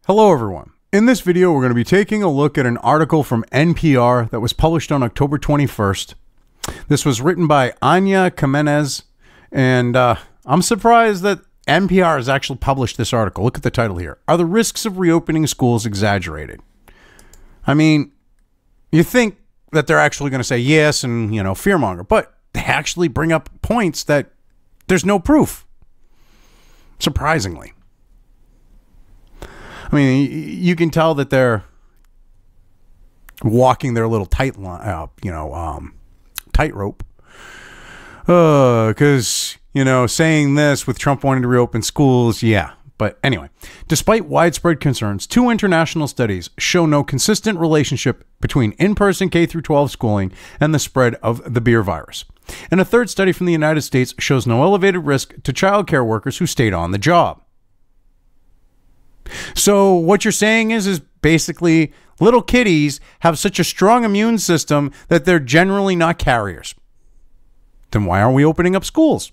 Hello everyone. In this video, we're going to be taking a look at an article from NPR that was published on October 21st. This was written by Anya Jimenez, and I'm surprised that NPR has actually published this article. Look at the title here. Are the risks of reopening schools exaggerated? I mean, you think that they're actually going to say yes and, fearmonger, but they actually bring up points that there's no proof. Surprisingly. I mean, you can tell that they're walking their little tightrope. Because, saying this with Trump wanting to reopen schools, yeah. But anyway, despite widespread concerns, 2 international studies show no consistent relationship between in-person K-12 schooling and the spread of the beer virus. And a 3rd study from the United States shows no elevated risk to childcare workers who stayed on the job. So what you're saying is basically little kiddies have such a strong immune system that they're generally not carriers. Then why aren't we opening up schools?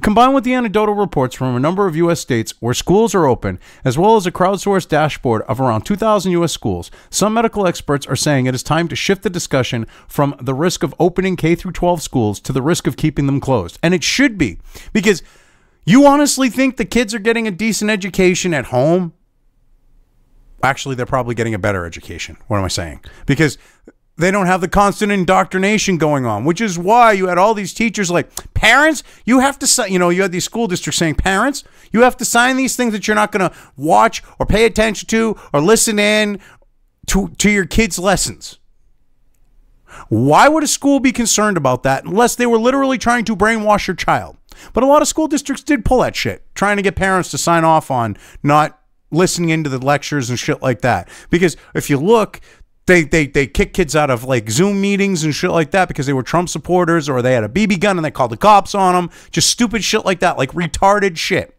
Combined with the anecdotal reports from a number of U.S. states where schools are open, as well as a crowdsourced dashboard of around 2,000 U.S. schools, some medical experts are saying it is time to shift the discussion from the risk of opening K-12 schools to the risk of keeping them closed. And it should be, because you honestly think the kids are getting a decent education at home? Actually, they're probably getting a better education. What am I saying? Because they don't have the constant indoctrination going on, which is why you had all these teachers like, parents, you have to sign, you had these school districts saying, parents, you have to sign these things that you're not going to watch or pay attention to or listen in to your kids' lessons. Why would a school be concerned about that unless they were literally trying to brainwash your child? But a lot of school districts did pull that shit, trying to get parents to sign off on not listening into the lectures and shit like that. Because if you look, they kick kids out of like Zoom meetings and shit like that because they were Trump supporters or they had a BB gun and they called the cops on them. Just stupid shit like that, like retarded shit.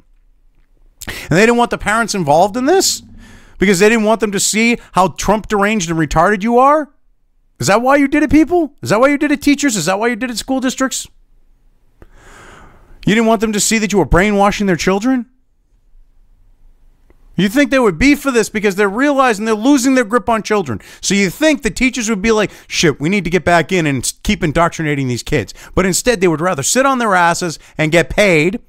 And they didn't want the parents involved in this because they didn't want them to see how Trump deranged and retarded you are. Is that why you did it, people? Is that why you did it, teachers? Is that why you did it, school districts? You didn't want them to see that you were brainwashing their children? You think they would be for this because they're realizing they're losing their grip on children. So you think the teachers would be like, shit, we need to get back in and keep indoctrinating these kids. But instead, they would rather sit on their asses and get paid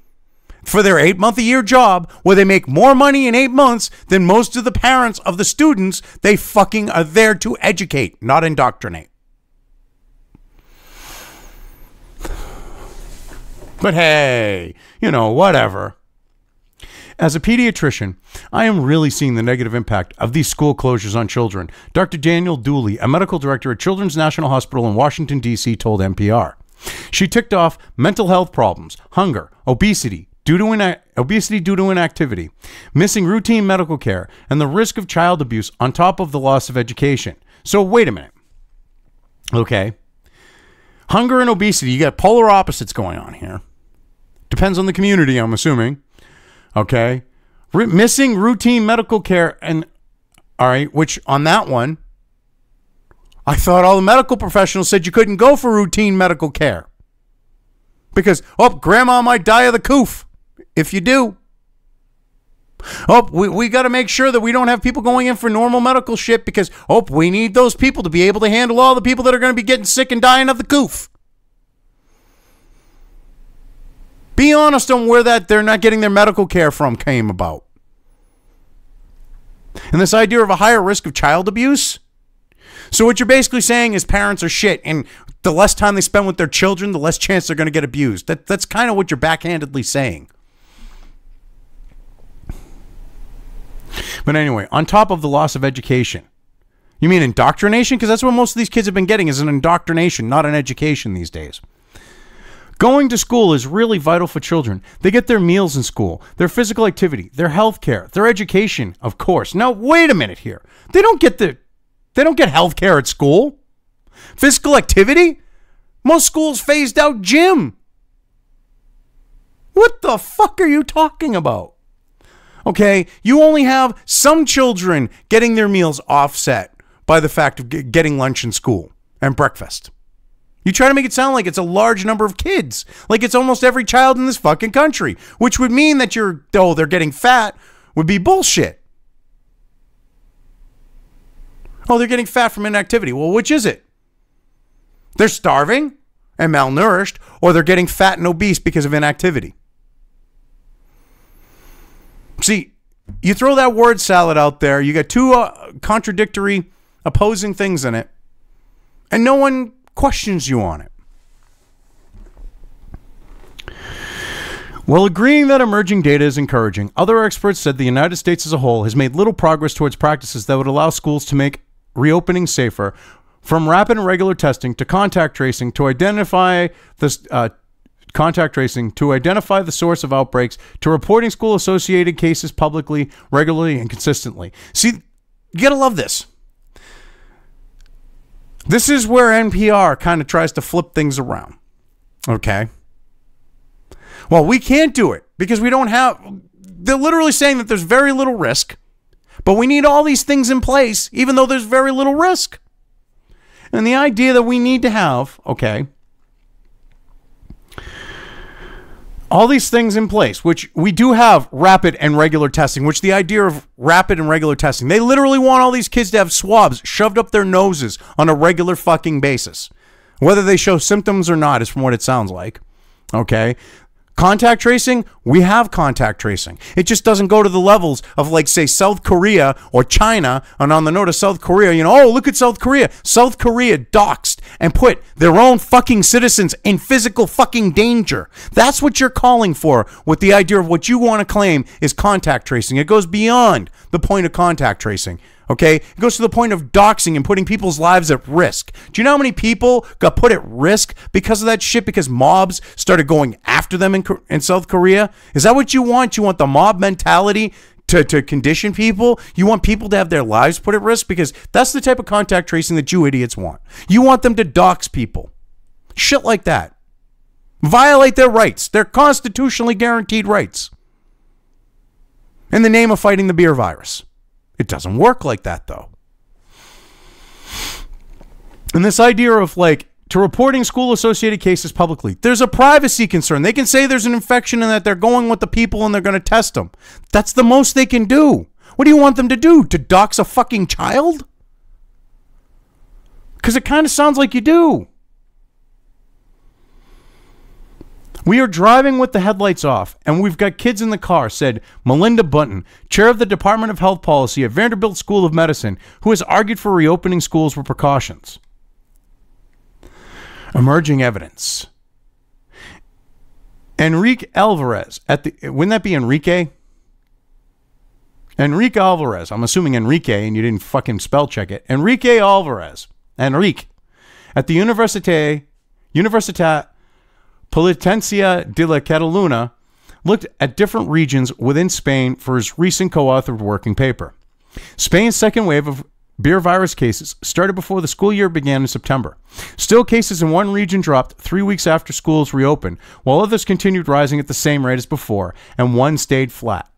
for their 8-month-a-year job where they make more money in 8 months than most of the parents of the students they fucking are there to educate, not indoctrinate. But hey, whatever. As a pediatrician, I am really seeing the negative impact of these school closures on children. Dr. Daniel Dooley, a medical director at Children's National Hospital in Washington, D.C., told NPR. She ticked off mental health problems, hunger, obesity due to inactivity, missing routine medical care, and the risk of child abuse on top of the loss of education. So wait a minute. Okay. Hunger and obesity, you got polar opposites going on here. Depends on the community, I'm assuming. Okay. Missing routine medical care. And all right, which on that one, I thought all the medical professionals said you couldn't go for routine medical care. Because, grandma might die of the coof if you do. We got to make sure that we don't have people going in for normal medical shit because, we need those people to be able to handle all the people that are going to be getting sick and dying of the coof. Be honest on where that they're not getting their medical care from came about. And this idea of a higher risk of child abuse. So what you're basically saying is parents are shit, and the less time they spend with their children, the less chance they're going to get abused. That's kind of what you're backhandedly saying. But anyway, on top of the loss of education. You mean indoctrination? Because that's what most of these kids have been getting is an indoctrination, not an education these days. Going to school is really vital for children. They get their meals in school, their physical activity, their health care, their education, of course. Now, wait a minute here. They don't get health care at school. Physical activity? Most schools phased out gym. What the fuck are you talking about? Okay, you only have some children getting their meals offset by the fact of getting lunch in school and breakfast. You try to make it sound like it's a large number of kids, like it's almost every child in this fucking country, which would mean that they're getting fat would be bullshit. Oh, they're getting fat from inactivity. Well, which is it? They're starving and malnourished, or they're getting fat and obese because of inactivity. See, you throw that word salad out there, you got two contradictory, opposing things in it, and no one questions you on it. While agreeing that emerging data is encouraging, other experts said the United States as a whole has made little progress towards practices that would allow schools to make reopening safer, from rapid and regular testing to contact tracing to identify the source of outbreaks, to reporting school-associated cases publicly, regularly, and consistently. See, you gotta love this. This is where NPR kind of tries to flip things around. Okay? Well, we can't do it because we don't have... They're literally saying that there's very little risk, but we need all these things in place, even though there's very little risk. And the idea that we need to have, okay, all these things in place, which we do have rapid and regular testing, which the idea of rapid and regular testing, they literally want all these kids to have swabs shoved up their noses on a regular fucking basis. Whether they show symptoms or not is from what it sounds like, okay? Contact tracing, we have contact tracing. It just doesn't go to the levels of, like, say, South Korea or China. And on the note of South Korea, you know, oh, look at South Korea. South Korea doxed and put their own fucking citizens in physical fucking danger. That's what you're calling for with the idea of what you want to claim is contact tracing. It goes beyond the point of contact tracing. Okay, it goes to the point of doxing and putting people's lives at risk. Do you know how many people got put at risk because of that shit? Because mobs started going after them in South Korea? Is that what you want? You want the mob mentality to condition people? You want people to have their lives put at risk? Because that's the type of contact tracing that you idiots want. You want them to dox people. Shit like that. Violate their rights, their constitutionally guaranteed rights, in the name of fighting the beer virus. It doesn't work like that, though. And this idea of, like, to reporting school-associated cases publicly, there's a privacy concern. They can say there's an infection and that they're going with the people and they're going to test them. That's the most they can do. What do you want them to do? To dox a fucking child? Because it kind of sounds like you do. We are driving with the headlights off, and we've got kids in the car, said Melinda Bunton, chair of the Department of Health Policy at Vanderbilt School of Medicine, who has argued for reopening schools with precautions. Emerging evidence. Enrique Alvarez, wouldn't that be Enrique? Enrique Alvarez. I'm assuming Enrique, and you didn't fucking spell check it. Enrique Alvarez. Enrique. At the Universitat Politencia de la Cataluna, looked at different regions within Spain for his recent co-authored working paper. Spain's second wave of beer virus cases started before the school year began in September. Still, cases in one region dropped 3 weeks after schools reopened, while others continued rising at the same rate as before, and one stayed flat.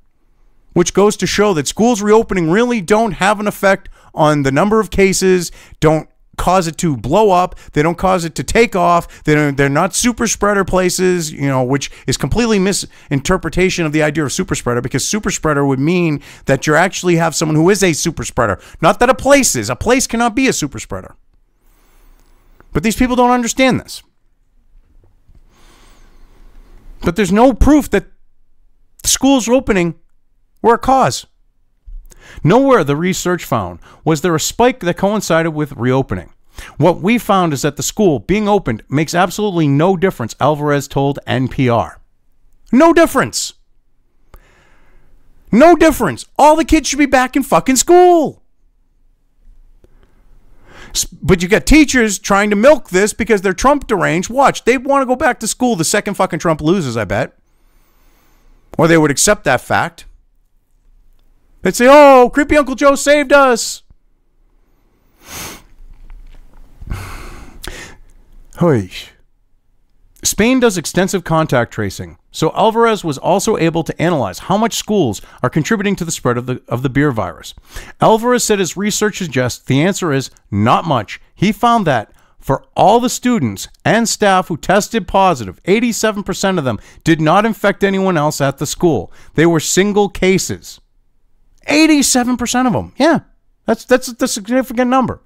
Which goes to show that schools reopening really don't have an effect on the number of cases, don't cause it to blow up, they don't cause it to take off, they're not super spreader places, you know, which is completely misinterpretation of the idea of super spreader, because super spreader would mean that you actually have someone who is a super spreader, not that a place is. A place cannot be a super spreader. But these people don't understand this. But there's no proof that schools opening were a cause. Nowhere, the research found, was there a spike that coincided with reopening. What we found is that the school being opened makes absolutely no difference, Alvarez told NPR. No difference. No difference. All the kids should be back in fucking school. But you got teachers trying to milk this because they're Trump deranged. Watch, they want to go back to school the second fucking Trump loses, I bet. Or they would accept that fact. They'd say, oh, creepy Uncle Joe saved us. Spain does extensive contact tracing, so Alvarez was also able to analyze how much schools are contributing to the spread of the beer virus. Alvarez said his research suggests the answer is not much. He found that for all the students and staff who tested positive, 87% of them did not infect anyone else at the school. They were single cases. 87% of them. Yeah, That's the significant number.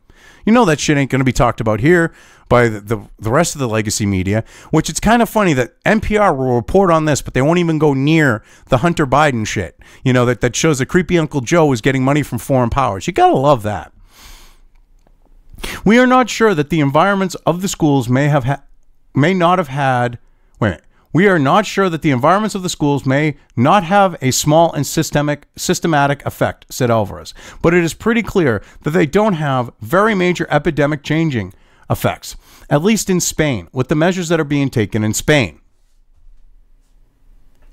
You know that shit ain't going to be talked about here by the rest of the legacy media, which it's kind of funny that NPR will report on this, but they won't even go near the Hunter Biden shit, you know, that shows that creepy Uncle Joe is getting money from foreign powers. You got to love that. We are not sure that the environments of the schools may not have a small and systematic effect, said Alvarez. But it is pretty clear that they don't have very major epidemic changing effects, at least in Spain, with the measures that are being taken in Spain.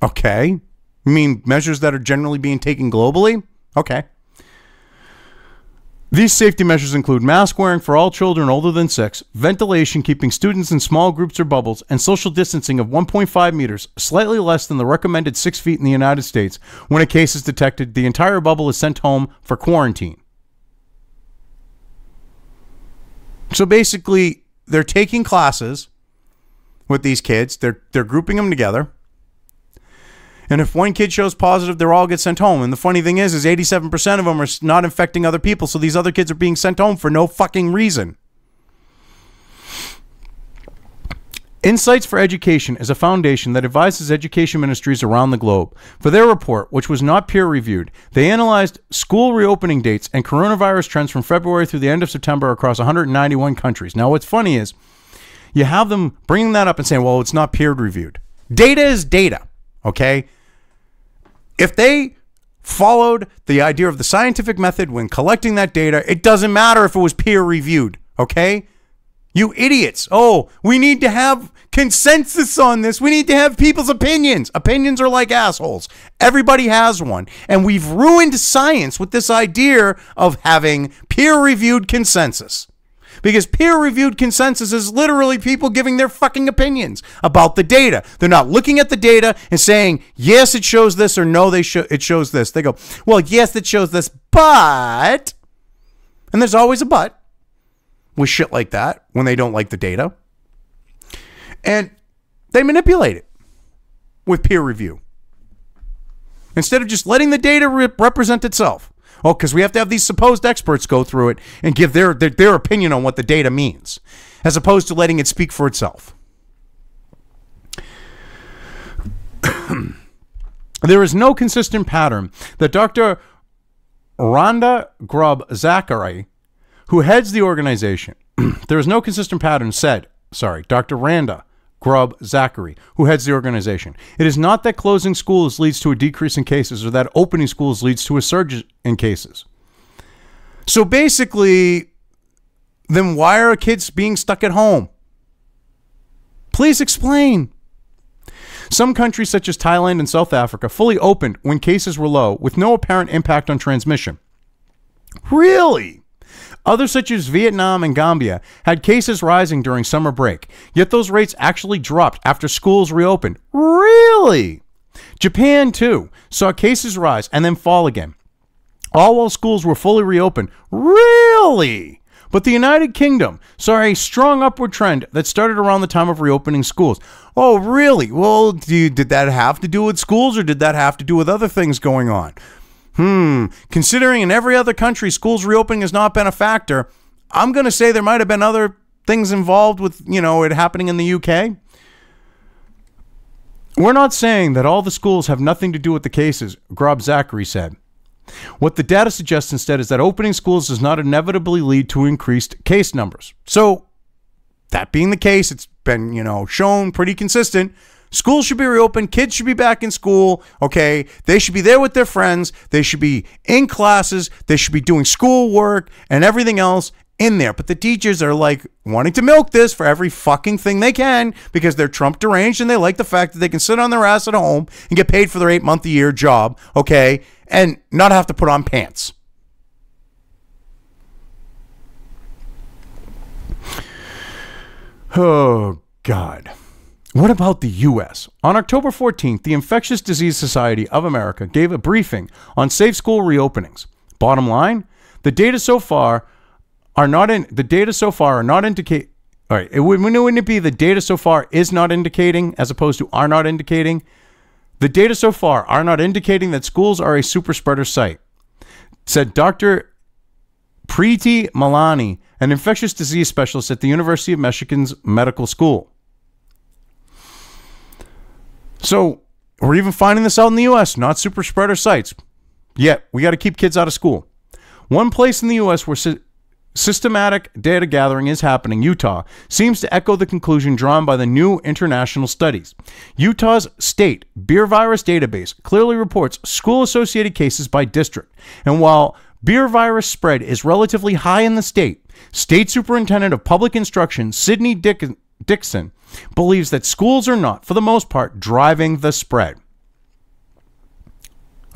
Okay. You mean measures that are generally being taken globally? Okay. These safety measures include mask wearing for all children older than 6, ventilation, keeping students in small groups or bubbles, and social distancing of 1.5 meters, slightly less than the recommended 6 feet in the United States. When a case is detected, the entire bubble is sent home for quarantine. So basically, they're taking classes with these kids. They're grouping them together. And if one kid shows positive, they all get sent home. And the funny thing is 87% of them are not infecting other people. So these other kids are being sent home for no fucking reason. Insights for Education is a foundation that advises education ministries around the globe. For their report, which was not peer-reviewed, they analyzed school reopening dates and coronavirus trends from February through the end of September across 191 countries. Now, what's funny is you have them bringing that up and saying, well, it's not peer-reviewed. Data is data, okay? If they followed the idea of the scientific method when collecting that data, it doesn't matter if it was peer-reviewed, okay? You idiots. Oh, we need to have consensus on this. We need to have people's opinions. Opinions are like assholes. Everybody has one. And we've ruined science with this idea of having peer-reviewed consensus. Because peer-reviewed consensus is literally people giving their fucking opinions about the data. They're not looking at the data and saying, yes, it shows this, or no, it shows this. They go, well, yes, it shows this, but... And there's always a but with shit like that when they don't like the data. And they manipulate it with peer review. Instead of just letting the data represent itself. Oh, because we have to have these supposed experts go through it and give their opinion on what the data means, as opposed to letting it speak for itself. There is no consistent pattern that Dr. Rhonda Grubb-Zachary, who heads the organization, there is no consistent pattern Dr. Rhonda Grubb-Zachary, who heads the organization. It is not that closing schools leads to a decrease in cases or that opening schools leads to a surge in cases. So basically, then why are kids being stuck at home? Please explain. Some countries such as Thailand and South Africa fully opened when cases were low with no apparent impact on transmission. Really? Others such as Vietnam and Gambia had cases rising during summer break, yet those rates actually dropped after schools reopened. Really? Japan, too, saw cases rise and then fall again, all while schools were fully reopened. Really? But the United Kingdom saw a strong upward trend that started around the time of reopening schools. Oh, really? Well, did that have to do with schools, or did that have to do with other things going on? Considering in every other country schools reopening has not been a factor, I'm going to say there might have been other things involved with, it happening in the UK. We're not saying that all the schools have nothing to do with the cases, Grubb-Zachary said. What the data suggests instead is that opening schools does not inevitably lead to increased case numbers. So, that being the case, it's been, shown pretty consistent. Schools should be reopened. Kids should be back in school. Okay. They should be there with their friends. They should be in classes. They should be doing schoolwork and everything else in there. But the teachers are like wanting to milk this for every fucking thing they can because they're Trump deranged and they like the fact that they can sit on their ass at home and get paid for their 8-month-a-year job. Okay. And not have to put on pants. Oh, God. What about the U.S.? On October 14th, the Infectious Disease Society of America gave a briefing on safe school reopenings. Bottom line, the data so far are not indicating. All right, wouldn't it be the data so far is not indicating as opposed to are not indicating? The data so far are not indicating that schools are a super spreader site, said Dr. Preeti Malani, an infectious disease specialist at the University of Michigan's Medical School. So we're even finding this out in the U.S., not super spreader sites. Yet we got to keep kids out of school. One place in the U.S. where systematic data gathering is happening, Utah, seems to echo the conclusion drawn by the new international studies. Utah's state beer virus database clearly reports school-associated cases by district. And while beer virus spread is relatively high in the state, State Superintendent of Public Instruction Sidney Dixon believes that schools are not, for the most part, driving the spread.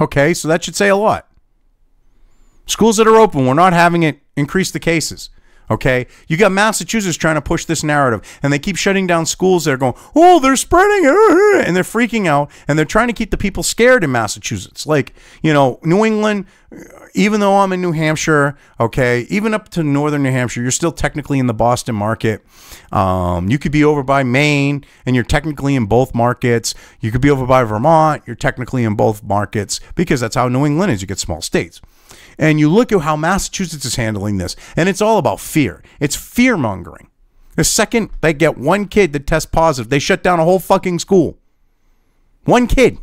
Okay, so that should say a lot. Schools that are open, we're not having it increase the cases. Okay, you got Massachusetts trying to push this narrative, and they keep shutting down schools that are going, oh, they're spreading it, and they're freaking out, and they're trying to keep the people scared in Massachusetts. Like, you know, New England, even though I'm in New Hampshire, okay, even up to northern New Hampshire, you're still technically in the Boston market. You could be over by Maine, and you're technically in both markets. You could be over by Vermont, you're technically in both markets, because that's how New England is. You get small states. And you look at how Massachusetts is handling this, and it's all about fear. It's fear-mongering. The second they get one kid that tests positive, they shut down a whole fucking school. One kid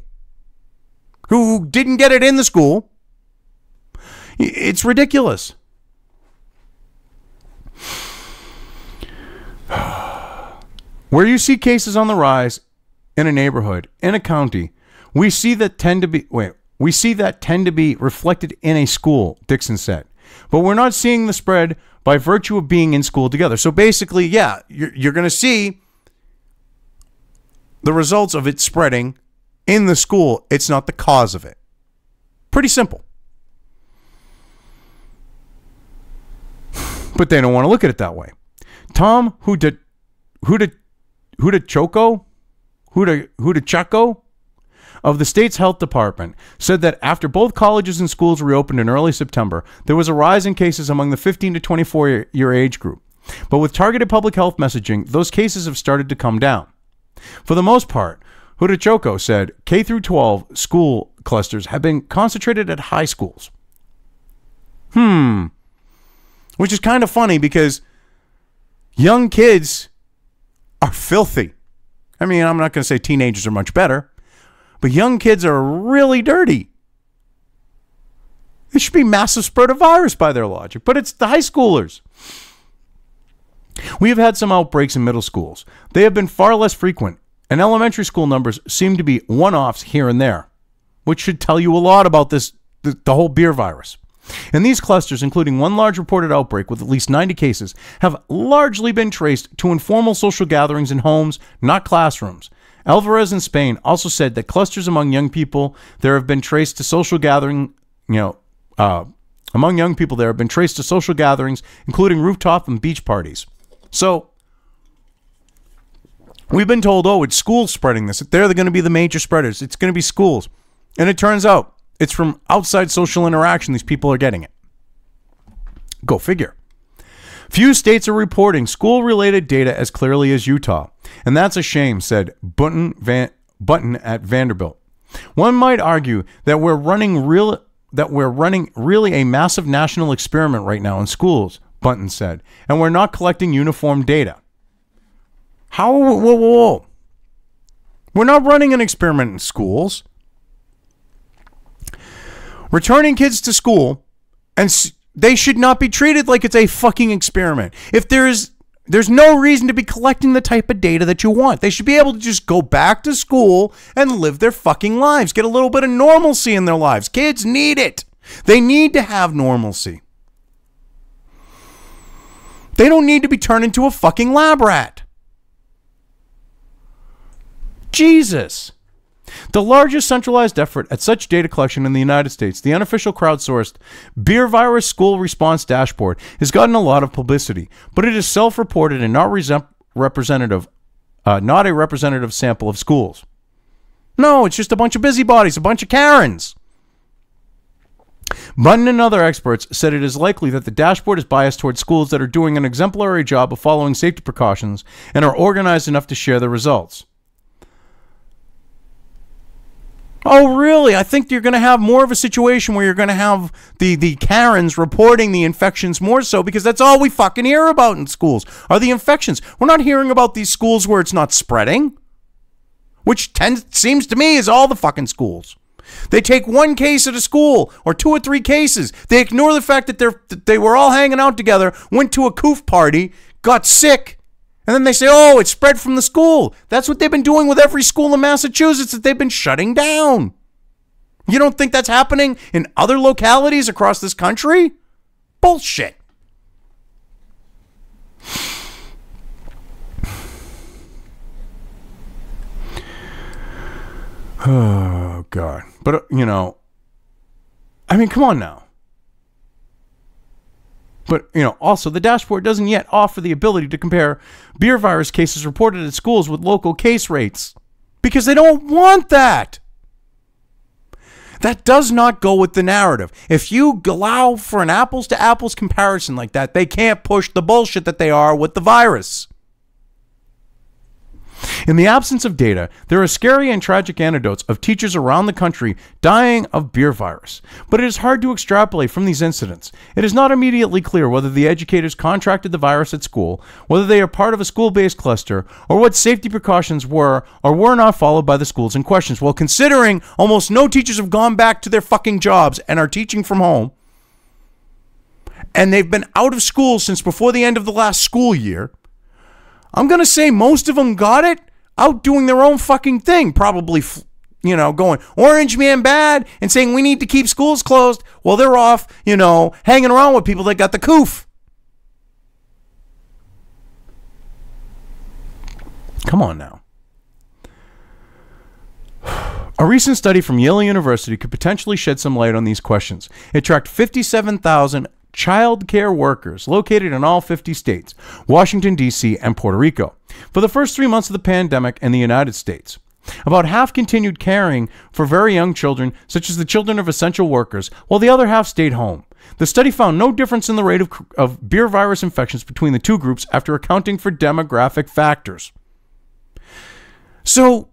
who didn't get it in the school. It's ridiculous. Where you see cases on the rise in a neighborhood, in a county, we see that tend to be reflected in a school, Dixon said. But we're not seeing the spread by virtue of being in school together. So basically, yeah, you're going to see the results of it spreading in the school. It's not the cause of it. Pretty simple. But they don't want to look at it that way. Tom Hudachako of the state's health department said that after both colleges and schools reopened in early September, there was a rise in cases among the 15 to 24-year age group. But with targeted public health messaging, those cases have started to come down. For the most part, Hudachoko said K through 12 school clusters have been concentrated at high schools. Which is kind of funny because young kids are filthy. I mean, I'm not going to say teenagers are much better, but young kids are really dirty. It should be massive spread of virus by their logic, but it's the high schoolers. We have had some outbreaks in middle schools. They have been far less frequent, and elementary school numbers seem to be one-offs here and there, which should tell you a lot about the whole beer virus. And these clusters, including one large reported outbreak with at least 90 cases, have largely been traced to informal social gatherings in homes, not classrooms. Alvarez in Spain also said that clusters among young people there have been traced to social gathering, among young people there have been traced to social gatherings, including rooftop and beach parties. So we've been told, oh, it's schools spreading this. They're going to be the major spreaders. It's going to be schools. And it turns out it's from outside social interaction these people are getting it. Go figure. Few states are reporting school-related data as clearly as Utah, and that's a shame, said Button at Vanderbilt. One might argue that we're running really a massive national experiment right now in schools, Button said, and we're not collecting uniform data. How? Whoa. We're not running an experiment in schools. Returning kids to school, and they should not be treated like it's a fucking experiment. If there's no reason to be collecting the type of data that you want. They should be able to just go back to school and live their fucking lives. Get a little bit of normalcy in their lives. Kids need it. They need to have normalcy. They don't need to be turned into a fucking lab rat. Jesus. The largest centralized effort at such data collection in the United States, the unofficial crowdsourced Beer Virus School Response Dashboard, has gotten a lot of publicity, but it is self-reported and not a representative sample of schools. No, it's just a bunch of busybodies, a bunch of Karens. Button and other experts said it is likely that the dashboard is biased towards schools that are doing an exemplary job of following safety precautions and are organized enough to share the results. Oh, really? I think you're going to have more of a situation where you're going to have the Karens reporting the infections more so, because that's all we fucking hear about in schools are the infections. We're not hearing about these schools where it's not spreading, which seems to me is all the fucking schools. They take one case at a school or 2 or 3 cases. They ignore the fact that they were all hanging out together, went to a coof party, got sick, and then they say, oh, it spread from the school. That's what they've been doing with every school in Massachusetts that they've been shutting down. You don't think that's happening in other localities across this country? Bullshit. Oh, God. But, you know, I mean, come on now. But, you know, also the dashboard doesn't yet offer the ability to compare beer virus cases reported at schools with local case rates because they don't want that. That does not go with the narrative. If you allow for an apples to apples comparison like that, they can't push the bullshit that they are with the virus. In the absence of data, there are scary and tragic anecdotes of teachers around the country dying of beer virus. But it is hard to extrapolate from these incidents. It is not immediately clear whether the educators contracted the virus at school, whether they are part of a school-based cluster, or what safety precautions were or were not followed by the schools in question. Well, considering almost no teachers have gone back to their fucking jobs and are teaching from home, and they've been out of school since before the end of the last school year, I'm going to say most of them got it out doing their own fucking thing. Probably, you know, going orange man bad and saying we need to keep schools closed while they're off, you know, hanging around with people that got the coof. Come on now. A recent study from Yale University could potentially shed some light on these questions. It tracked 57,000 child care workers located in all 50 states, Washington, D.C., and Puerto Rico, for the first 3 months of the pandemic in the United States. About half continued caring for very young children, such as the children of essential workers, while the other half stayed home. The study found no difference in the rate of beer virus infections between the two groups after accounting for demographic factors. So,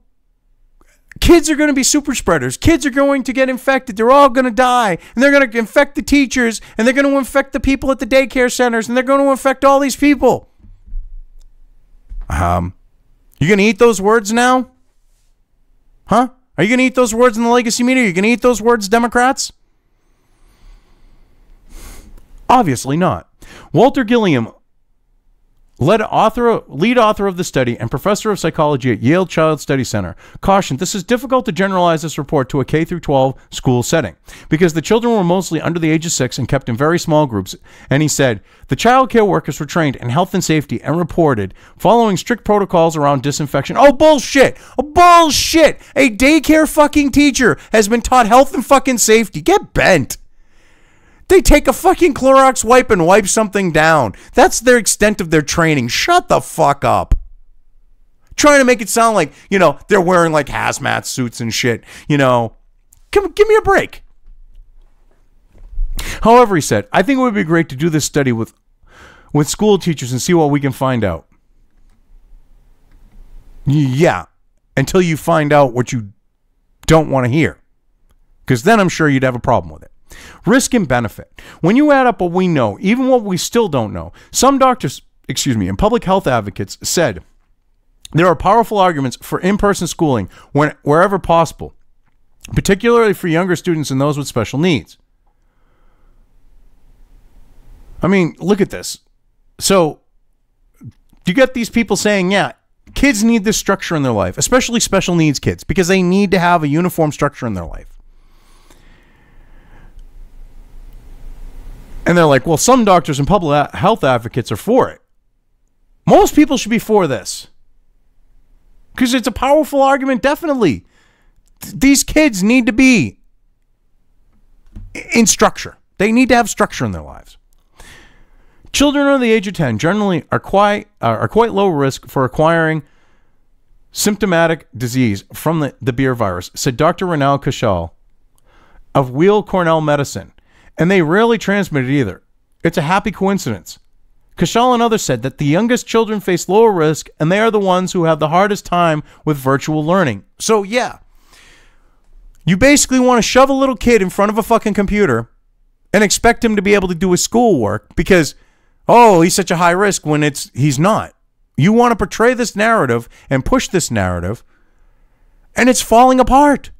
kids are going to be super spreaders. Kids are going to get infected. They're all going to die. And they're going to infect the teachers. And they're going to infect the people at the daycare centers. And they're going to infect all these people. You going to eat those words now? Huh? Are you going to eat those words in the legacy media? Are you going to eat those words, Democrats? Obviously not. Walter Gilliam, lead author of the study and professor of psychology at Yale Child Study Center, cautioned this is difficult to generalize this report to a K through 12 school setting because the children were mostly under the age of 6 and kept in very small groups. And he said, the child care workers were trained in health and safety and reported following strict protocols around disinfection. Oh, bullshit. Oh, bullshit. A daycare fucking teacher has been taught health and fucking safety. Get bent. They take a fucking Clorox wipe and wipe something down. That's their extent of their training. Shut the fuck up. Trying to make it sound like, you know, they're wearing like hazmat suits and shit. You know, give me a break. However, he said, I think it would be great to do this study with school teachers and see what we can find out. Yeah, until you find out what you don't want to hear. Because then I'm sure you'd have a problem with it. Risk and benefit. When you add up what we know, even what we still don't know, some doctors, and public health advocates said there are powerful arguments for in-person schooling wherever possible, particularly for younger students and those with special needs. I mean, look at this. So you get these people saying, yeah, kids need this structure in their life, especially special needs kids, because they need to have a uniform structure in their life. And they're like, well, some doctors and public health advocates are for it. Most people should be for this. Because it's a powerful argument, definitely. These kids need to be in structure. They need to have structure in their lives. Children under the age of 10 generally are quite low risk for acquiring symptomatic disease from the beer virus, said Dr. Ronald Kashal of Weill Cornell Medicine. And they rarely transmit it either. It's a happy coincidence. Kashal and others said that the youngest children face lower risk, and they are the ones who have the hardest time with virtual learning. So, yeah, You basically want to shove a little kid in front of a fucking computer and expect him to be able to do his schoolwork because, oh, he's such a high risk when he's not. You want to portray this narrative and push this narrative, and it's falling apart.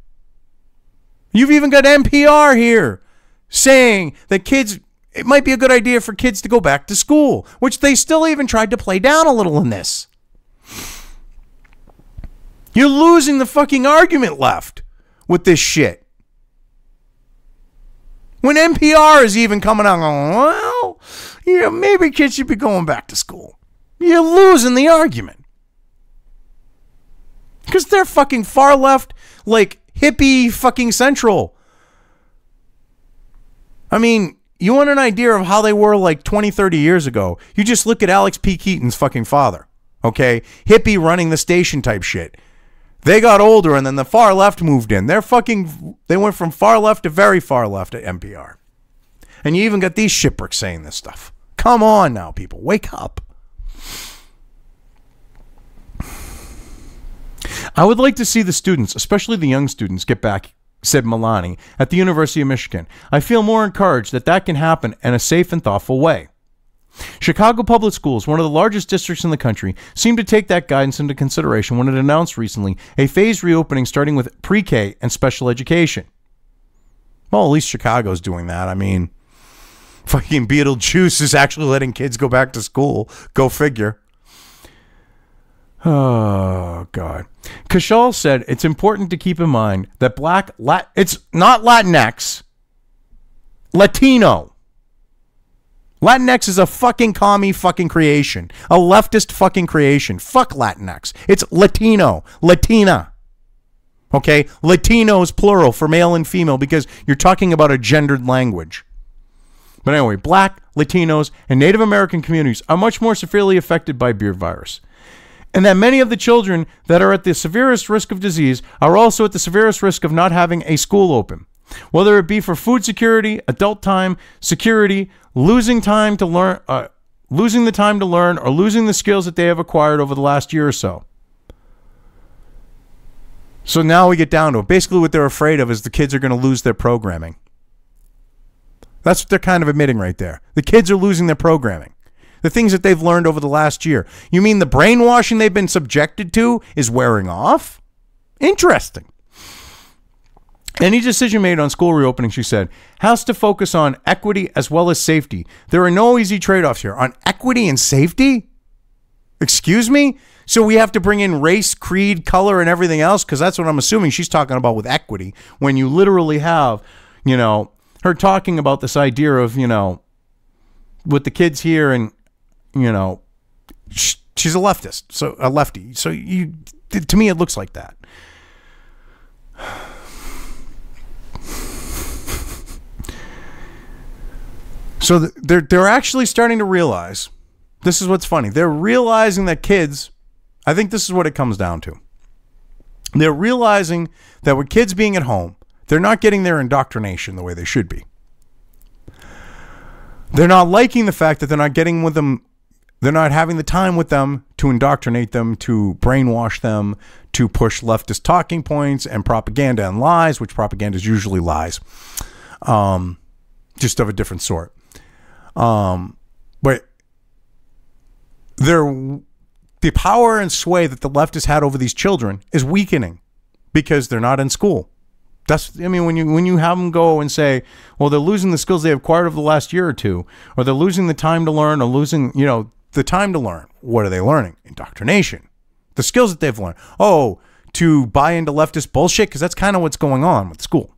You've even got NPR here saying that it might be a good idea for kids to go back to school, which they still even tried to play down a little in this. You're losing the fucking argument left with this shit. When NPR is even coming out going, well, yeah, maybe kids should be going back to school. You're losing the argument. Because they're fucking far left, like hippie fucking central. I mean, you want an idea of how they were like 20, 30 years ago? You just look at Alex P. Keaton's fucking father. Okay? Hippie running the station type shit. They got older and then the far left moved in. They went from far left to very far left at NPR. And you even got these shitbricks saying this stuff. Come on now, people. Wake up. I would like to see the students, especially the young students, get back, said Milani, at the University of Michigan. I feel more encouraged that can happen in a safe and thoughtful way. Chicago Public Schools, one of the largest districts in the country, seemed to take that guidance into consideration when it announced recently a phased reopening starting with pre-K and special education. Well, at least Chicago's doing that. I mean, fucking Beetlejuice is actually letting kids go back to school. Go figure. Oh, God. Kashal said it's important to keep in mind that it's not Latinx, Latino. Latinx is a fucking commie fucking creation. A leftist fucking creation. Fuck Latinx. It's Latino. Latina. Okay? Latino is plural for male and female because you're talking about a gendered language. But anyway, Black, Latinos, and Native American communities are much more severely affected by beard virus. And that many of the children that are at the severest risk of disease are also at the severest risk of not having a school open. Whether it be for food security, adult time, security, losing the time to learn, or losing the skills that they have acquired over the last year or so. So now we get down to it. Basically what they're afraid of is the kids are going to lose their programming. That's what they're kind of admitting right there. The kids are losing their programming. The things that they've learned over the last year. You mean the brainwashing they've been subjected to is wearing off? Interesting. Any decision made on school reopening, she said, has to focus on equity as well as safety. There are no easy trade-offs here. On equity and safety? Excuse me? So we have to bring in race, creed, color, and everything else? Because that's what I'm assuming she's talking about with equity. When you literally have, her talking about this idea of, with the kids here and, she's a leftist, so a lefty. So to me, it looks like that. So they're actually starting to realize, this is what's funny, they're realizing that kids, I think this is what it comes down to. They're realizing that with kids being at home, they're not getting their indoctrination the way they should be. They're not liking the fact that they're not getting with them, they're not having the time with them to indoctrinate them, to brainwash them, to push leftist talking points and propaganda and lies, which propaganda is usually lies, just of a different sort. But the power and sway that the left has had over these children is weakening because they're not in school. When you have them go and say, well, they're losing the skills they acquired over the last year or two, or they're losing the time to learn, or losing, the time to learn. What are they learning? Indoctrination. The skills that they've learned. Oh, to buy into leftist bullshit, because that's kind of what's going on with school.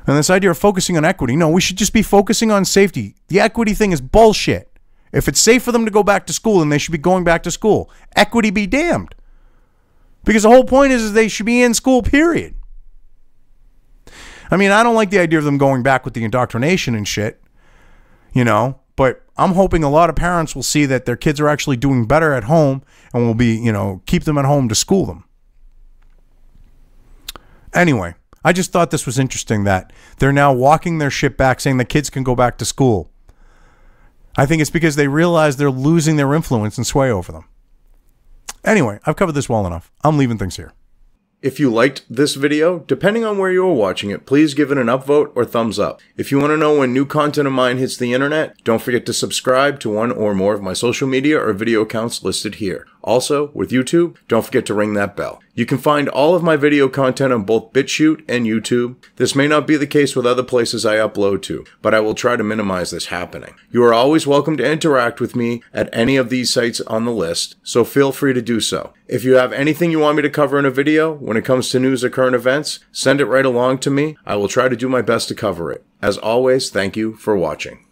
And this idea of focusing on equity, no, we should just be focusing on safety. The equity thing is bullshit. If it's safe for them to go back to school, then they should be going back to school. Equity be damned. Because the whole point is they should be in school, period. I mean, I don't like the idea of them going back with the indoctrination and shit, but I'm hoping a lot of parents will see that their kids are actually doing better at home and will be, keep them at home to school them. Anyway, I just thought this was interesting that they're now walking their shit back, saying the kids can go back to school. I think it's because they realize they're losing their influence and sway over them. Anyway, I've covered this well enough. I'm leaving things here. If you liked this video, depending on where you are watching it, please give it an upvote or thumbs up. If you want to know when new content of mine hits the internet, don't forget to subscribe to one or more of my social media or video accounts listed here. Also, with YouTube, don't forget to ring that bell. You can find all of my video content on both BitChute and YouTube. This may not be the case with other places I upload to, but I will try to minimize this happening. You are always welcome to interact with me at any of these sites on the list, so feel free to do so. If you have anything you want me to cover in a video when it comes to news or current events, send it right along to me. I will try to do my best to cover it. As always, thank you for watching.